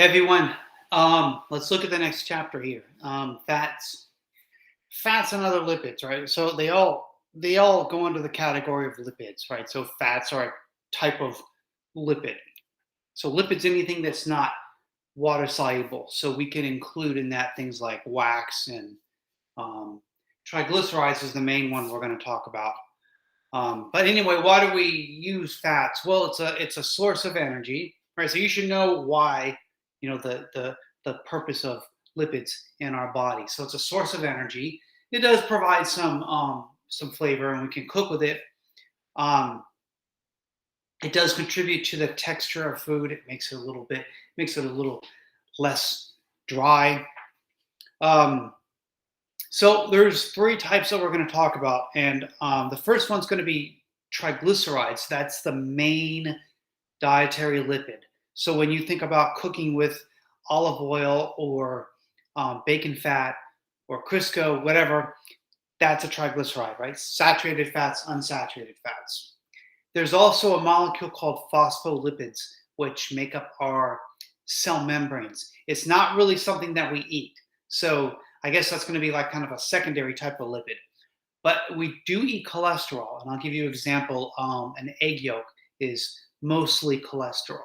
Hey everyone, let's look at the next chapter here. Fats and other lipids, right? So they all go under the category of lipids, right? So fats are a type of lipid. So lipids, anything that's not water soluble. So we can include in that things like wax and um, triglycerides is the main one we're going to talk about. But anyway, why do we use fats? Well, it's a source of energy, right? So you should know why, the purpose of lipids in our body. So it's a source of energy. It does provide some flavor, and we can cook with it. Um, it does contribute to the texture of food. It makes it a little less dry. Um, So there's three types that we're going to talk about, and the first one's going to be triglycerides. That's the main dietary lipid. So when you think about cooking with olive oil or bacon fat or Crisco, whatever, that's a triglyceride, right? Saturated fats, unsaturated fats. There's also a molecule called phospholipids, which make up our cell membranes. It's not really something that we eat. So I guess that's going to be like kind of a secondary type of lipid. But we do eat cholesterol, and I'll give you an example. An egg yolk is mostly cholesterol.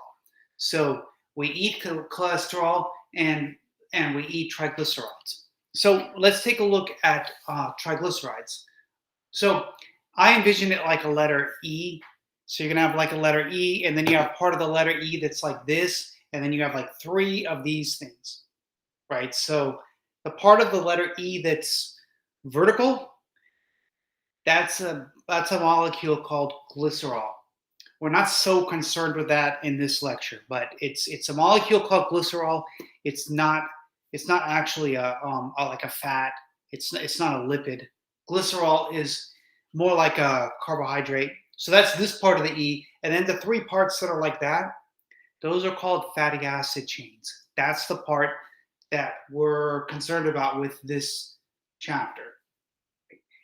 So we eat cholesterol and we eat triglycerides. So let's take a look at triglycerides. So I envision it like a letter E. So you're gonna have like a letter E, and then you have part of the letter E that's like this, and then you have like three of these things, right? So the part of the letter E that's vertical, that's a molecule called glycerol. We're not so concerned with that in this lecture, but it's a molecule called glycerol. It's not actually like a fat. It's not a lipid. Glycerol is more like a carbohydrate. So that's this part of the E, and then the three parts that are like that, those are called fatty acid chains. That's the part that we're concerned about with this chapter.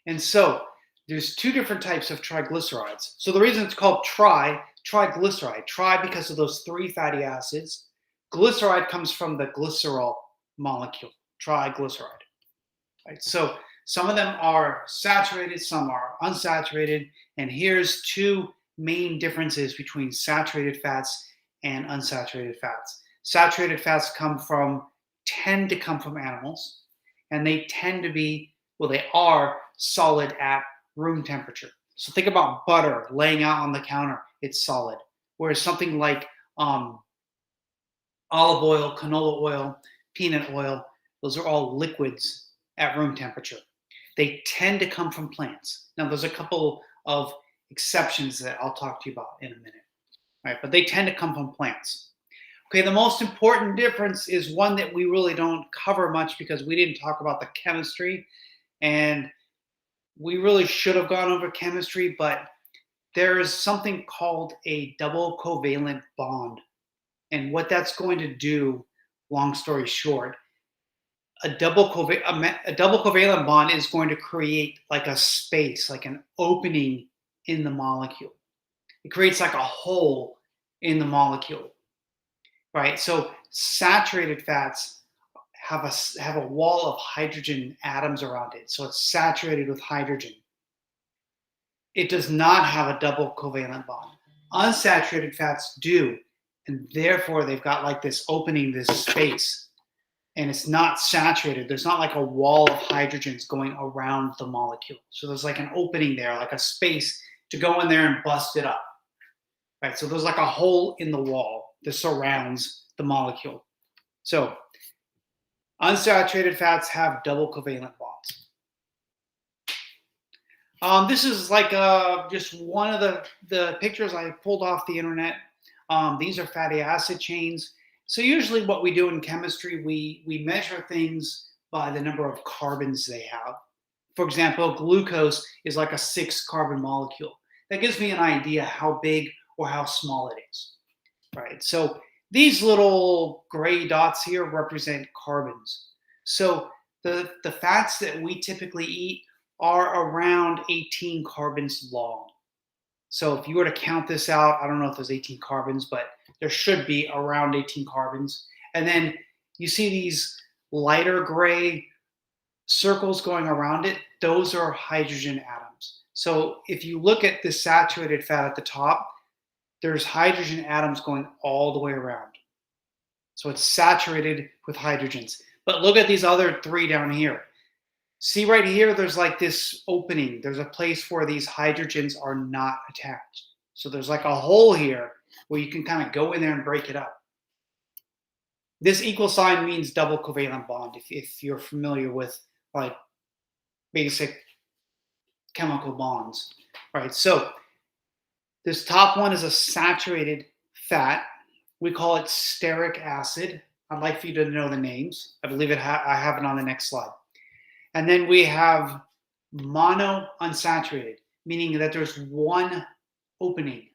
And so there's two different types of triglycerides. So the reason it's called triglyceride, tri because of those three fatty acids. Glyceride comes from the glycerol molecule, triglyceride. Right? So some of them are saturated, some are unsaturated, and here's two main differences between saturated fats and unsaturated fats. Saturated fats tend to come from animals, and they tend to be, well, they are solid at room temperature. So think about butter laying out on the counter, it's solid. Whereas something like olive oil, canola oil, peanut oil, those are all liquids at room temperature. They tend to come from plants. Now, there's a couple of exceptions that I'll talk to you about in a minute, right? But they tend to come from plants. Okay, the most important difference is one that we really don't cover much because we didn't talk about the chemistry, and we really should have gone over chemistry, but there is something called a double covalent bond. And what that's going to do, long story short, a double covalent bond is going to create like a space, like an opening in the molecule. It creates like a hole in the molecule, right? So saturated fats have a wall of hydrogen atoms around it, so it's saturated with hydrogen. It does not have a double covalent bond. Unsaturated fats do, and therefore they've got like this opening, this space, and it's not saturated. There's not like a wall of hydrogens going around the molecule. So there's like an opening there, like a space to go in there and bust it up. Right? So there's like a hole in the wall that surrounds the molecule. So unsaturated fats have double covalent bonds. This is like just one of the pictures I pulled off the internet. These are fatty acid chains. So usually what we do in chemistry, we measure things by the number of carbons they have. For example, glucose is like a 6-carbon molecule. That gives me an idea how big or how small it is, right? So these little gray dots here represent carbons. So the fats that we typically eat are around 18 carbons long. So if you were to count this out, I don't know if there's 18 carbons, but there should be around 18 carbons. And then you see these lighter gray circles going around it. Those are hydrogen atoms. So if you look at the saturated fat at the top, there's hydrogen atoms going all the way around. So it's saturated with hydrogens. But look at these other three down here. See right here, there's like this opening. There's a place where these hydrogens are not attached. So there's like a hole here where you can kind of go in there and break it up. This equal sign means double covalent bond, if you're familiar with like basic chemical bonds, right? So this top one is a saturated fat. We call it stearic acid. I'd like for you to know the names. I believe I have it on the next slide. And then we have monounsaturated, meaning that there's one opening.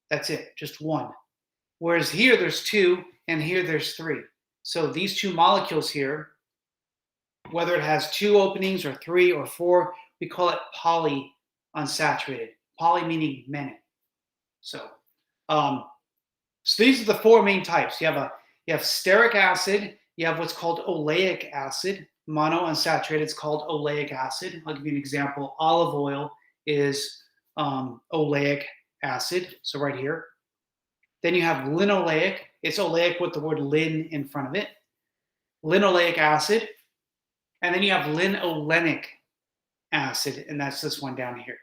That's it, just one. Whereas here there's two, and here there's three. So these two molecules here, whether it has two openings or three or four, we call it polyunsaturated. Poly meaning many. So these are the four main types. You have stearic acid. You have what's called oleic acid. Monounsaturated is called oleic acid. I'll give you an example. Olive oil is oleic acid. So right here. Then you have linoleic. It's oleic with the word lin in front of it. Linoleic acid. And then you have linolenic acid, and that's this one down here.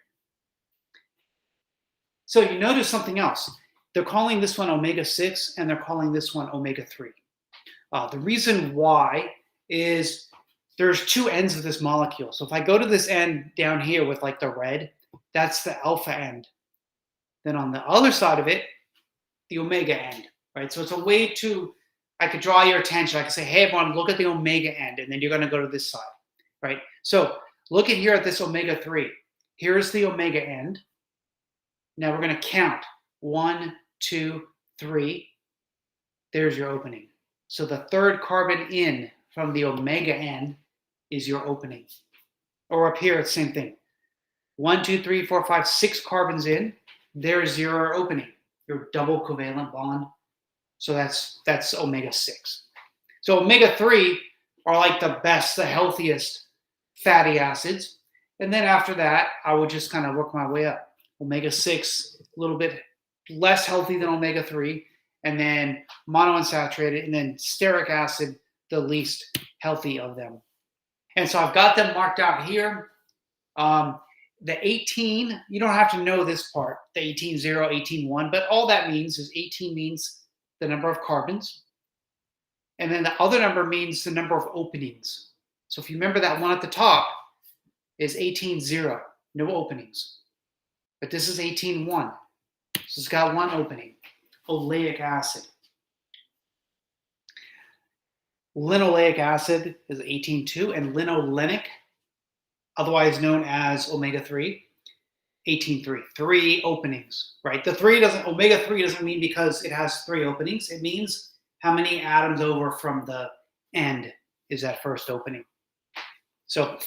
So you notice something else. They're calling this one omega-6, and they're calling this one omega-3. The reason why is there's two ends of this molecule. So if I go to this end down here with like the red, that's the alpha end. Then on the other side of it, the omega end, right? So it's a way to, I could draw your attention. I could say, hey, everyone, look at the omega end, and then you're going to go to this side, right? So look at here at this omega-3. Here's the omega end. Now we're going to count. 1, 2, 3. There's your opening. So the third carbon in from the omega end is your opening. Or up here, it's the same thing. 1, 2, 3, 4, 5, 6 carbons in. There's your opening, your double covalent bond. So that's omega-6. So omega-3 are like the best, the healthiest fatty acids. And then after that, I would just kind of work my way up. Omega-6, a little bit less healthy than omega-3, and then monounsaturated, and then stearic acid, the least healthy of them. And so I've got them marked out here. The 18, you don't have to know this part, the 18, 0, 18, 1, but all that means is 18 means the number of carbons. And then the other number means the number of openings. So if you remember that one at the top is 18, 0, no openings. But this is 18, 1. So it's got one opening, oleic acid. Linoleic acid is 18, 2, and linolenic, otherwise known as omega-3, 18, 3. 3 openings, right? The 3 doesn't, omega-3 doesn't mean because it has 3 openings. It means how many atoms over from the end is that first opening. So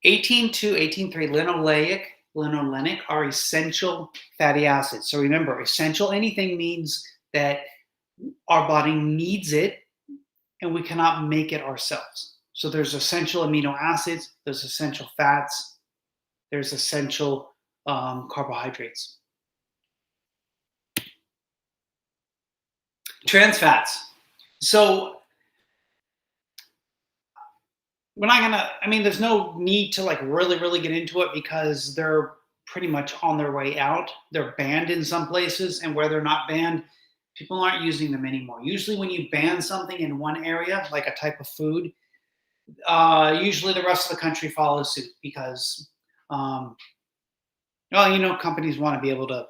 18, 2, 18, 3, linoleic, linolenic are essential fatty acids. So remember, essential anything means that our body needs it and we cannot make it ourselves. So there's essential amino acids, there's essential fats, there's essential carbohydrates. Trans fats. So we're not gonna, I mean, there's no need to like really get into it because they're pretty much on their way out. They're banned in some places, and where they're not banned, people aren't using them anymore. Usually when you ban something in one area, like a type of food, usually the rest of the country follows suit because, well, you know, companies want to be able to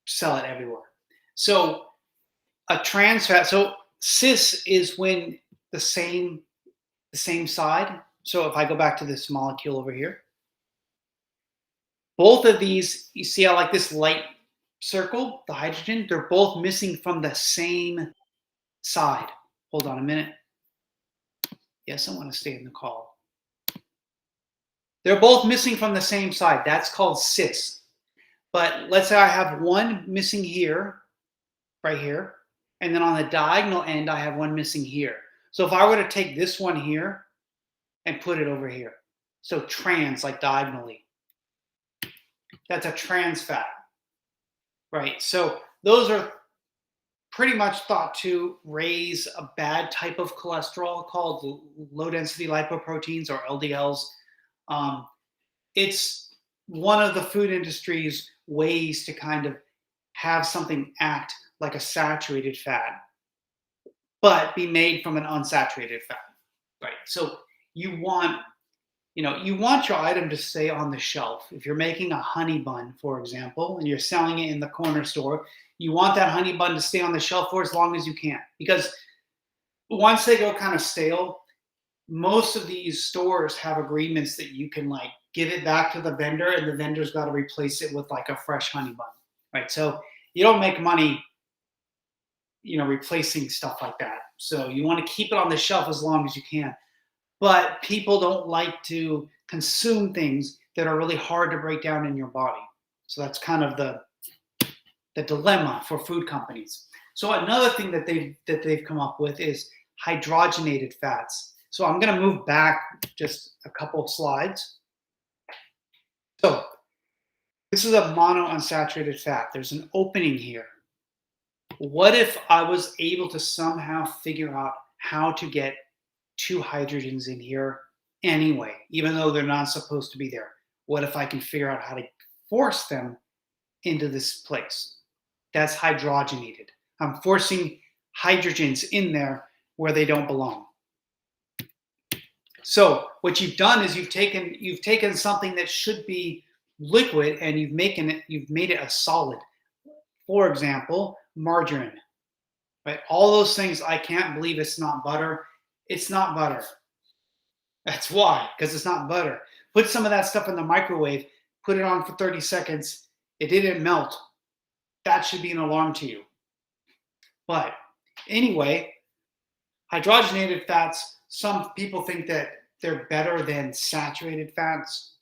sell it everywhere. So a trans fat, so cis is when the same side. So if I go back to this molecule over here, both of these, you see how like this light circle, the hydrogen, they're both missing from the same side. Hold on a minute. Yes, I want to stay in the call. They're both missing from the same side. That's called cis. But let's say I have one missing here, right here, And then on the diagonal end, I have one missing here. So if I were to take this one here and put it over here, so trans, like diagonally, that's a trans fat, right? So those are pretty much thought to raise a bad type of cholesterol called low density lipoproteins, or LDLs. It's one of the food industry's ways to kind of have something act like a saturated fat, but be made from an unsaturated fat, right? So you want, you want your item to stay on the shelf. If you're making a honey bun, for example, and you're selling it in the corner store, you want that honey bun to stay on the shelf for as long as you can, because once they go kind of stale, most of these stores have agreements that you can like give it back to the vendor, and the vendor's got to replace it with like a fresh honey bun, right? So you don't make money, replacing stuff like that. So you want to keep it on the shelf as long as you can. But people don't like to consume things that are really hard to break down in your body. So that's kind of the dilemma for food companies. So another thing that they've come up with is hydrogenated fats. So I'm going to move back just a couple of slides. So this is a monounsaturated fat. There's an opening here. What if I was able to somehow figure out how to get two hydrogens in here anyway, even though they're not supposed to be there? What if I can figure out how to force them into this place? That's hydrogenated. I'm forcing hydrogens in there where they don't belong. So what you've done is you've taken something that should be liquid and you've made it a solid. For example, margarine. Right? All those things, I can't believe it's not butter. It's not butter. That's why, because it's not butter. Put some of that stuff in the microwave, put it on for 30 seconds. It didn't melt. That should be an alarm to you. But anyway, hydrogenated fats, some people think that they're better than saturated fats.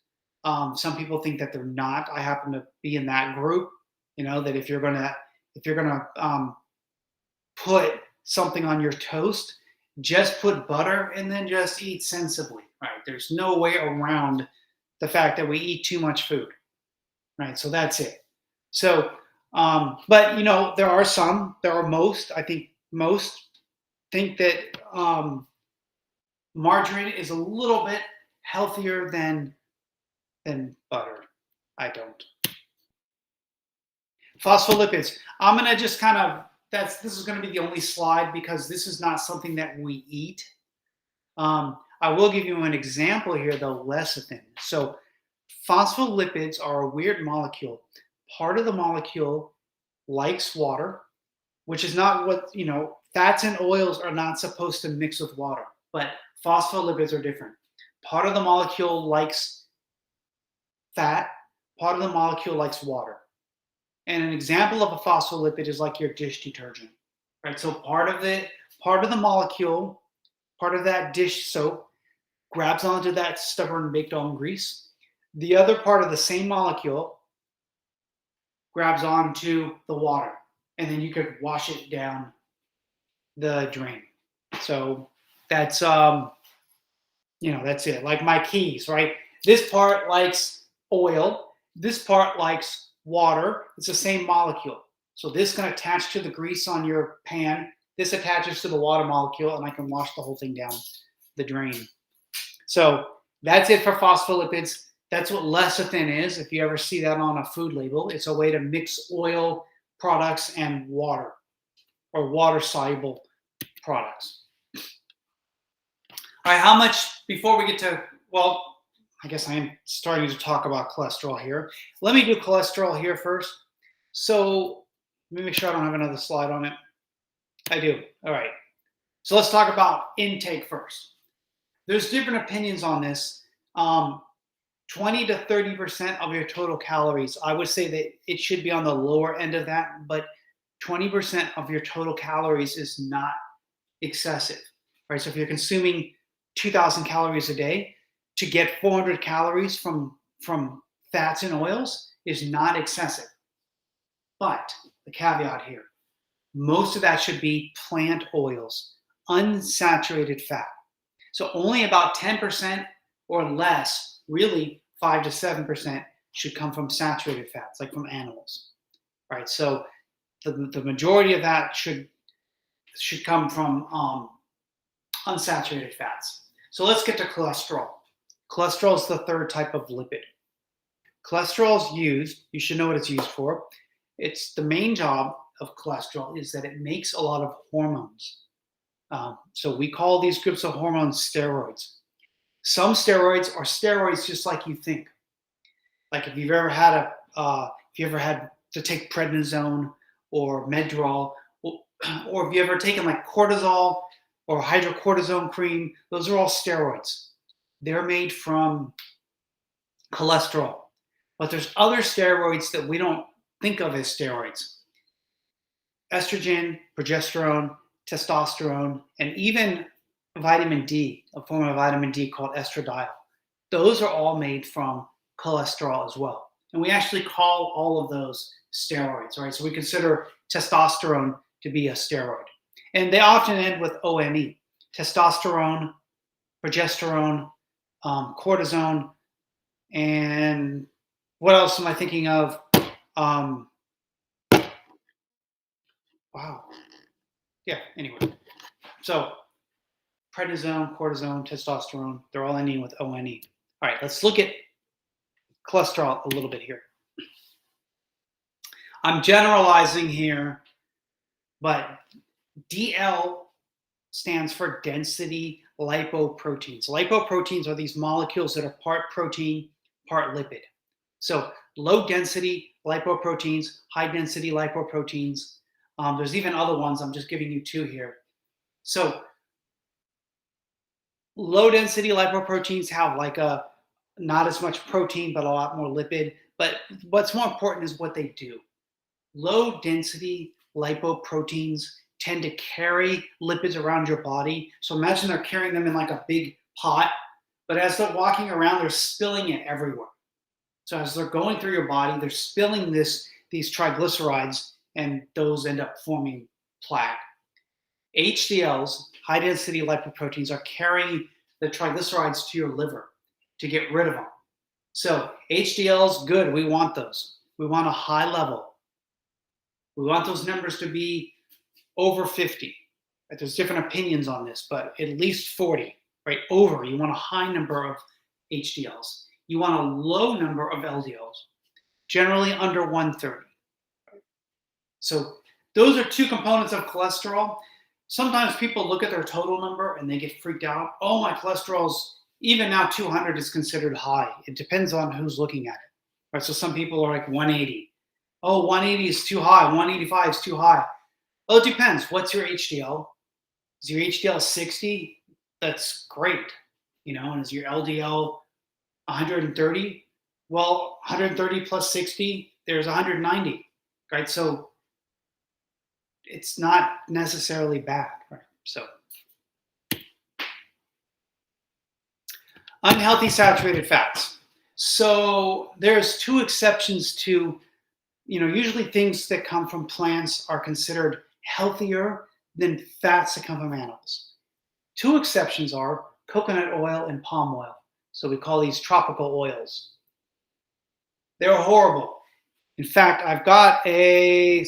Some people think that they're not. I happen to be in that group. That if you're gonna put something on your toast, just put butter and then just eat sensibly. Right? There's no way around the fact that we eat too much food. Right? So that's it. So, but there are most. I think most think that margarine is a little bit healthier than butter. I don't. Phospholipids. I'm gonna just kind of this is going to be the only slide because this is not something that we eat. I will give you an example here, though, lecithin. So phospholipids are a weird molecule. Part of the molecule likes water, which is not what, fats and oils are not supposed to mix with water, but phospholipids are different. Part of the molecule likes fat, part of the molecule likes water. And an example of a phospholipid is like your dish detergent, right? So part of the molecule, part of that dish soap grabs onto that stubborn baked on grease. The other part of the same molecule grabs onto the water, and then you could wash it down the drain. So that's that's it. Like my keys, right? This part likes oil. This part likes water. It's the same molecule. So this can attach to the grease on your pan. This attaches to the water molecule, and I can wash the whole thing down the drain. So that's it for phospholipids. That's what lecithin is. If you ever see that on a food label, it's a way to mix oil products and water, or water-soluble products. All right, how much, before we get to, I guess I am starting to talk about cholesterol here. Let me do cholesterol here first. So let me make sure I don't have another slide on it. I do. All right. So let's talk about intake first. There's different opinions on this. 20 to 30% of your total calories. I would say that it should be on the lower end of that, but 20% of your total calories is not excessive, right? So if you're consuming 2,000 calories a day, to get 400 calories from fats and oils is not excessive. But the caveat here, most of that should be plant oils, unsaturated fat. So only about 10% or less, really 5 to 7%, should come from saturated fats, like from animals, right? So the majority of that should come from unsaturated fats. So let's get to cholesterol. Cholesterol is the third type of lipid. Cholesterol is used, you should know what it's used for. It's the main job of cholesterol is that it makes a lot of hormones. So we call these groups of hormones steroids. Some steroids are steroids just like you think. Like if you've ever had to take prednisone or Medrol, or if you ever taken like cortisol or hydrocortisone cream, those are all steroids. They're made from cholesterol. But there's other steroids that we don't think of as steroids. Estrogen, progesterone, testosterone, and even vitamin D, a form of vitamin D called estradiol. Those are all made from cholesterol as well. And we actually call all of those steroids, right? So we consider testosterone to be a steroid. And they often end with ONE, testosterone, progesterone, cortisone, and what else am I thinking of? Wow. Yeah, anyway. So prednisone, cortisone, testosterone, they're all ending with ONE. All right, let's look at cholesterol a little bit here. I'm generalizing here, but DL stands for density lipoproteins. Lipoproteins are these molecules that are part protein, part lipid. So low density lipoproteins, high density lipoproteins. There's even other ones. I'm just giving you two here. So low density lipoproteins have like not as much protein, but a lot more lipid. But what's more important is what they do. Low density lipoproteins tend to carry lipids around your body. So imagine they're carrying them in like a big pot, but as they're walking around, they're spilling it everywhere. So as they're going through your body, they're spilling these triglycerides, and those end up forming plaque. HDLs, high density lipoproteins, are carrying the triglycerides to your liver to get rid of them. So HDLs, good, we want those. We want a high level. We want those numbers to be over 50. Right? There's different opinions on this, but at least 40, right? Over, you want a high number of HDLs. You want a low number of LDLs, generally under 130. So those are two components of cholesterol. Sometimes people look at their total number and they get freaked out. Oh, my cholesterol's, even now 200 is considered high. It depends on who's looking at it. Right? So some people are like 180. Oh, 180 is too high. 185 is too high. Well, it depends. What's your HDL? Is your HDL 60? That's great. And is your LDL 130? Well, 130 plus 60, there's 190, right? So it's not necessarily bad, right? So unhealthy saturated fats. So there's two exceptions to, usually things that come from plants are considered healthier than fats that come from animals. Two exceptions are coconut oil and palm oil. So we call these tropical oils. They're horrible. In fact, I've got a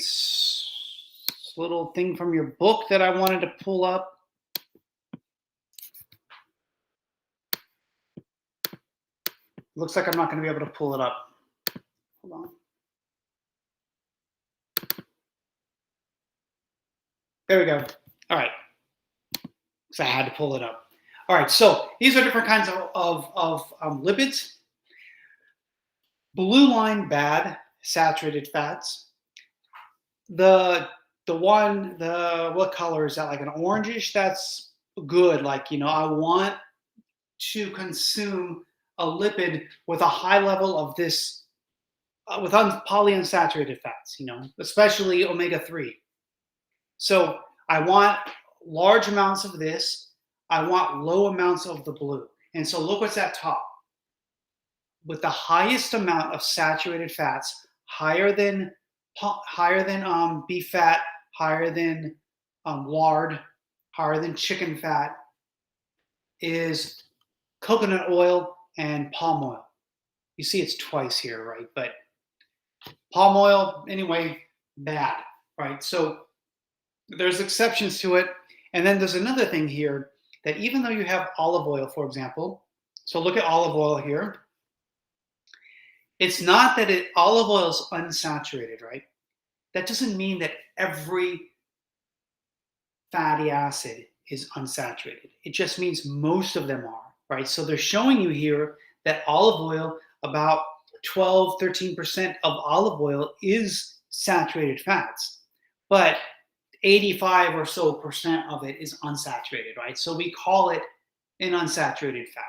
little thing from your book that I wanted to pull up. Looks like I'm not going to be able to pull it up. Hold on. There we go. All right. So I had to pull it up. All right. So these are different kinds of lipids. Blue line, bad, saturated fats. What color is that? Like an orangish? That's good. Like, I want to consume a lipid with a high level of this, with polyunsaturated fats, especially omega-3. So I want large amounts of this. I want low amounts of the blue. And so look what's at top. With the highest amount of saturated fats, higher than beef fat, higher than lard, higher than chicken fat, is coconut oil and palm oil. You see it's twice here, right? But palm oil, anyway, bad, right? So there's exceptions to it. And then there's another thing here that even though you have olive oil, for example, so look at olive oil here. It's not that olive oil is unsaturated, right? That doesn't mean that every fatty acid is unsaturated. It just means most of them are, right? So they're showing you here that olive oil, about 12, 13% of olive oil is saturated fats, but 85 or so percent of it is unsaturated, right? So we call it an unsaturated fat,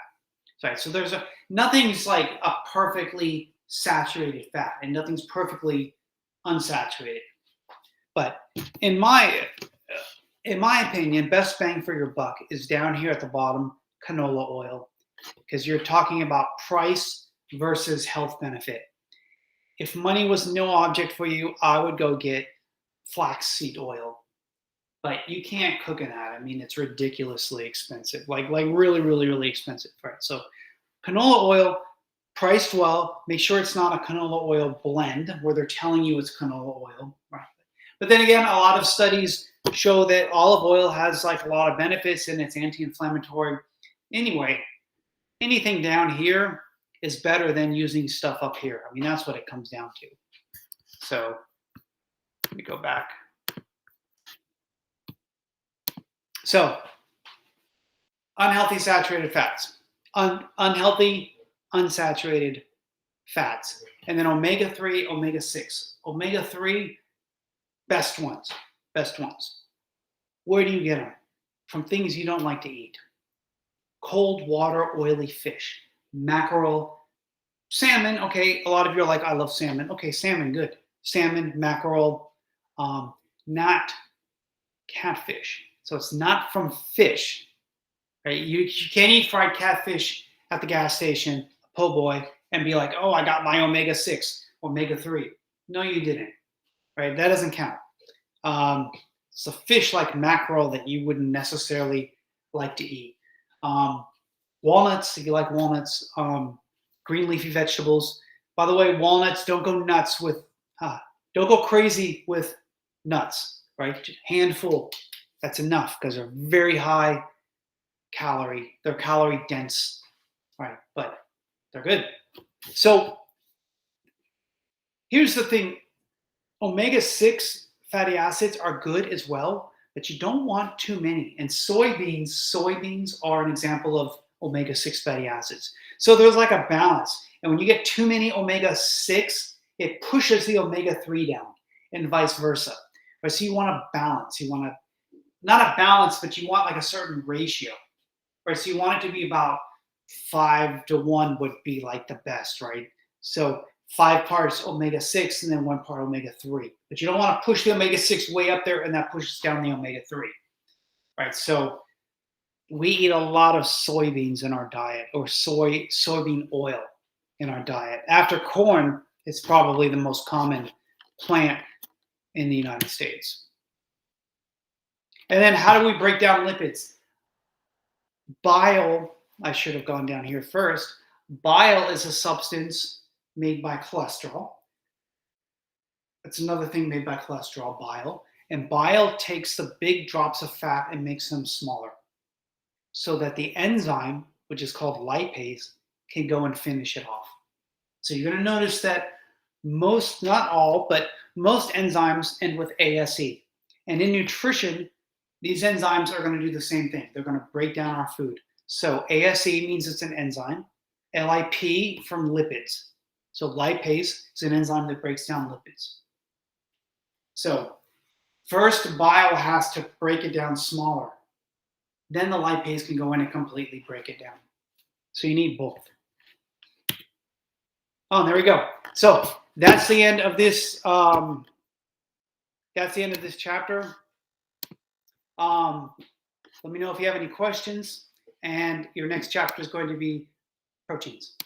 right? So nothing's like a perfectly saturated fat and nothing's perfectly unsaturated. But in my opinion, best bang for your buck is down here at the bottom, canola oil, because you're talking about price versus health benefit. If money was no object for you, I would go get flaxseed oil. But you can't cook in that. I mean, it's ridiculously expensive, like really, really, really expensive, right? So canola oil, priced well. Make sure it's not a canola oil blend where they're telling you it's canola oil, right? But then again, a lot of studies show that olive oil has like a lot of benefits and it's anti-inflammatory. Anyway, anything down here is better than using stuff up here. I mean, that's what it comes down to. So let me go back. So unhealthy saturated fats, unhealthy unsaturated fats, and then omega-3, omega-6. Omega-3, best ones. Where do you get them? From things you don't like to eat. Cold water, oily fish, mackerel, salmon. Okay, a lot of you are like, I love salmon. Okay, salmon, good. Salmon, mackerel, not catfish. So it's not from fish, right? You can't eat fried catfish at the gas station, po' boy, and be like, oh, I got my omega-6, omega-3. No, you didn't, right? That doesn't count. It's a fish like mackerel that you wouldn't necessarily like to eat. Walnuts, if you like walnuts, green leafy vegetables. By the way, walnuts, don't go crazy with nuts, right? Handful, that's enough because they're very high calorie. They're calorie dense, right? But they're good. So here's the thing. Omega-6 fatty acids are good as well, but you don't want too many. And soybeans are an example of omega-6 fatty acids. So there's like a balance. And when you get too many omega-6, it pushes the omega-3 down and vice versa. Right? So you want a balance. You want not a balance, but you want like a certain ratio. Right? So you want it to be about 5-to-1 would be like the best, right? So 5 parts omega-6 and then 1 part omega-3. But you don't want to push the omega-6 way up there and that pushes down the omega-3. Right? So we eat a lot of soybeans in our diet, or soybean oil in our diet. After corn, it's probably the most common plant in the United States. And then how do we break down lipids? Bile, I should have gone down here first. Bile is a substance made by cholesterol. It's another thing made by cholesterol, bile. And bile takes the big drops of fat and makes them smaller so that the enzyme, which is called lipase, can go and finish it off. So you're going to notice that most, not all, but most enzymes end with ASE. And in nutrition, these enzymes are going to do the same thing. They're going to break down our food. So ASE means it's an enzyme. LIP from lipids. So lipase is an enzyme that breaks down lipids. So first, bile has to break it down smaller. Then the lipase can go in and completely break it down. So you need both. Oh, there we go. So that's the end of this. That's the end of this chapter. Let me know if you have any questions. And your next chapter is going to be proteins.